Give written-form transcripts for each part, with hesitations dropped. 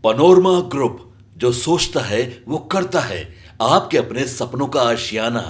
Panorama group, जो सोचता है वो करता है। आपके अपने सपनों का आशियाना।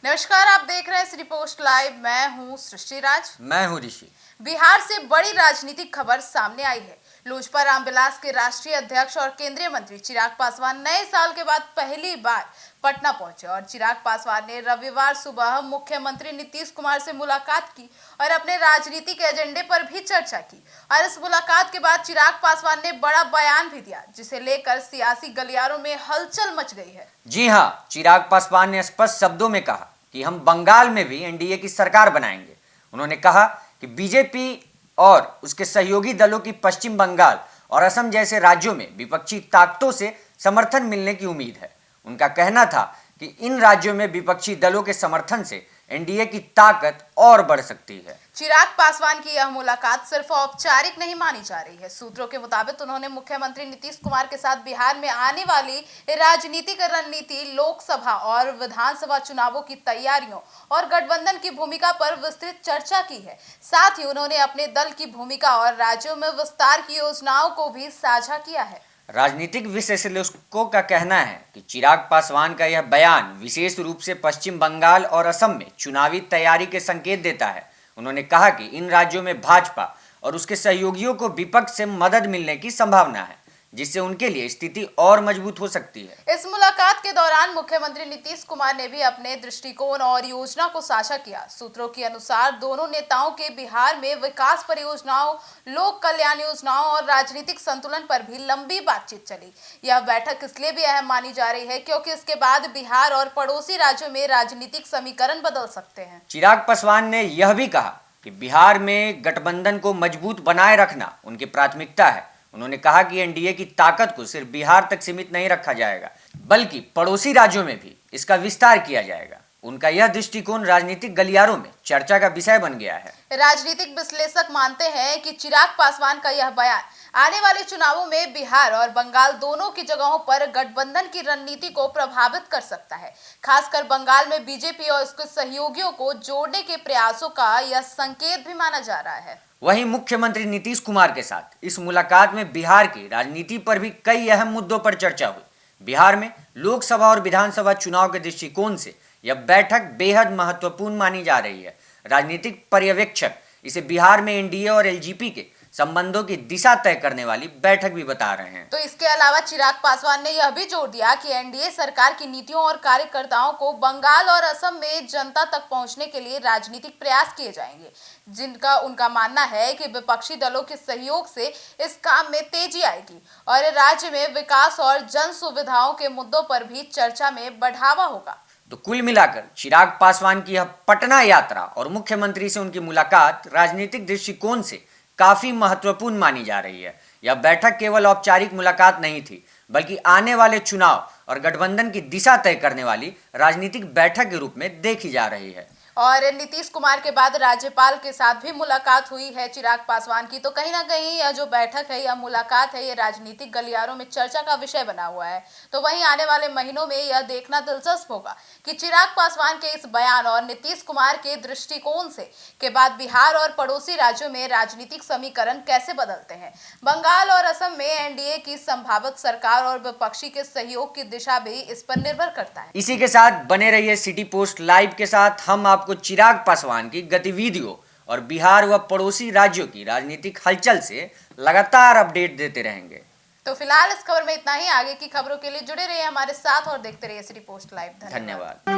नमस्कार, आप देख रहे हैं सिटी पोस्ट लाइव। मैं हूं सृष्टि राज। मैं हूं ऋषि। बिहार से बड़ी राजनीतिक खबर सामने आई है। लोजपा रामविलास के राष्ट्रीय अध्यक्ष और केंद्रीय मंत्री चिराग पासवान नए साल के बाद पहली बार पटना पहुंचे और चिराग पासवान ने रविवार सुबह मुख्यमंत्री नीतीश कुमार से मुलाकात की और अपने राजनीतिक एजेंडे पर भी चर्चा की। और इस मुलाकात के बाद चिराग पासवान ने बड़ा बयान भी दिया, जिसे लेकर सियासी गलियारों में हलचल मच गई है। जी हां, चिराग पासवान ने स्पष्ट शब्दों में कहा कि हम बंगाल में भी एनडीए की सरकार बनाएंगे। उन्होंने कहा कि बीजेपी और उसके सहयोगी दलों की पश्चिम बंगाल और असम जैसे राज्यों में विपक्षी ताकतों से समर्थन मिलने की उम्मीद है। उनका कहना था कि इन राज्यों में विपक्षी दलों के समर्थन से एनडीए की ताकत और बढ़ सकती है। चिराग पासवान की यह मुलाकात सिर्फ औपचारिक नहीं मानी जा रही है। सूत्रों के मुताबिक उन्होंने मुख्यमंत्री नीतीश कुमार के साथ बिहार में आने वाली राजनीतिक रणनीति, लोकसभा और विधानसभा चुनावों की तैयारियों और गठबंधन की भूमिका पर विस्तृत चर्चा की है। साथ ही उन्होंने अपने दल की भूमिका और राज्यों में विस्तार की योजनाओं को भी साझा किया है। राजनीतिक विश्लेषकों का कहना है कि चिराग पासवान का यह बयान विशेष रूप से पश्चिम बंगाल और असम में चुनावी तैयारी के संकेत देता है। उन्होंने कहा कि इन राज्यों में भाजपा और उसके सहयोगियों को विपक्ष से मदद मिलने की संभावना है, जिससे उनके लिए स्थिति और मजबूत हो सकती है। इस मुलाकात के दौरान मुख्यमंत्री नीतीश कुमार ने भी अपने दृष्टिकोण और योजना को साझा किया। सूत्रों के अनुसार दोनों नेताओं के बिहार में विकास परियोजनाओं, लोक कल्याण योजनाओं और राजनीतिक संतुलन पर भी लंबी बातचीत चली। यह बैठक इसलिए भी अहम मानी जा रही है क्योंकि इसके बाद बिहार और पड़ोसी राज्यों में राजनीतिक समीकरण बदल सकते हैं। चिराग पासवान ने यह भी कहा कि बिहार में गठबंधन को मजबूत बनाए रखना उनकी प्राथमिकता है। उन्होंने कहा कि एनडीए की ताकत को सिर्फ बिहार तक सीमित नहीं रखा जाएगा, बल्कि पड़ोसी राज्यों में भी इसका विस्तार किया जाएगा। उनका यह दृष्टिकोण राजनीतिक गलियारों में चर्चा का विषय बन गया है। राजनीतिक विश्लेषक मानते हैं कि चिराग पासवान का यह बयान आने वाले चुनावों में बिहार और बंगाल दोनों की जगहों पर गठबंधन की रणनीति को प्रभावित कर सकता है। खासकर बंगाल में बीजेपी और उसके सहयोगियों को जोड़ने के प्रयासों का यह संकेत भी माना जा रहा है। वहीं मुख्यमंत्री नीतीश कुमार के साथ इस मुलाकात में बिहार की राजनीति पर भी कई अहम मुद्दों पर चर्चा हुई। बिहार में लोकसभा और विधानसभा चुनाव के दृष्टिकोण से यह बैठक बेहद महत्वपूर्ण मानी जा रही है। राजनीतिक पर्यवेक्षक इसे बिहार में एनडीए और एलजेपी के संबंधों की दिशा तय करने वाली बैठक भी बता रहे हैं। तो इसके अलावा चिराग पासवान ने यह भी जोर दिया कि एनडीए सरकार की नीतियों और कार्यकर्ताओं को बंगाल और असम में जनता तक पहुंचने के लिए राजनीतिक प्रयास किए जाएंगे, जिनका उनका मानना है कि विपक्षी दलों के सहयोग से इस काम में तेजी आएगी और राज्य में विकास और जन सुविधाओं के मुद्दों पर भी चर्चा में बढ़ावा होगा। तो कुल मिलाकर चिराग पासवान की यह पटना यात्रा और मुख्यमंत्री से उनकी मुलाकात राजनीतिक दृष्टिकोण से काफी महत्वपूर्ण मानी जा रही है। यह बैठक केवल औपचारिक मुलाकात नहीं थी, बल्कि आने वाले चुनाव और गठबंधन की दिशा तय करने वाली राजनीतिक बैठक के रूप में देखी जा रही है। और नीतीश कुमार के बाद राज्यपाल के साथ भी मुलाकात हुई है चिराग पासवान की। तो कहीं ना कहीं यह जो बैठक है, यह मुलाकात है, ये राजनीतिक गलियारों में चर्चा का विषय बना हुआ है। तो वहीं आने वाले महीनों में यह देखना दिलचस्प होगा कि चिराग पासवान के इस बयान और नीतीश कुमार के दृष्टिकोण से के बाद बिहार और पड़ोसी राज्यों में राजनीतिक समीकरण कैसे बदलते हैं। बंगाल और असम में एनडीए की संभावित सरकार और विपक्षी के सहयोग की दिशा भी इस पर निर्भर करता है। इसी के साथ बने रहिए सिटी पोस्ट लाइव के साथ। हम आपको चिराग पासवान की गतिविधियों और बिहार व पड़ोसी राज्यों की राजनीतिक हलचल से लगातार अपडेट देते रहेंगे। तो फिलहाल इस खबर में इतना ही। आगे की खबरों के लिए जुड़े रहिए हमारे साथ और देखते रहिए सिटी पोस्ट लाइव। धन्यवाद।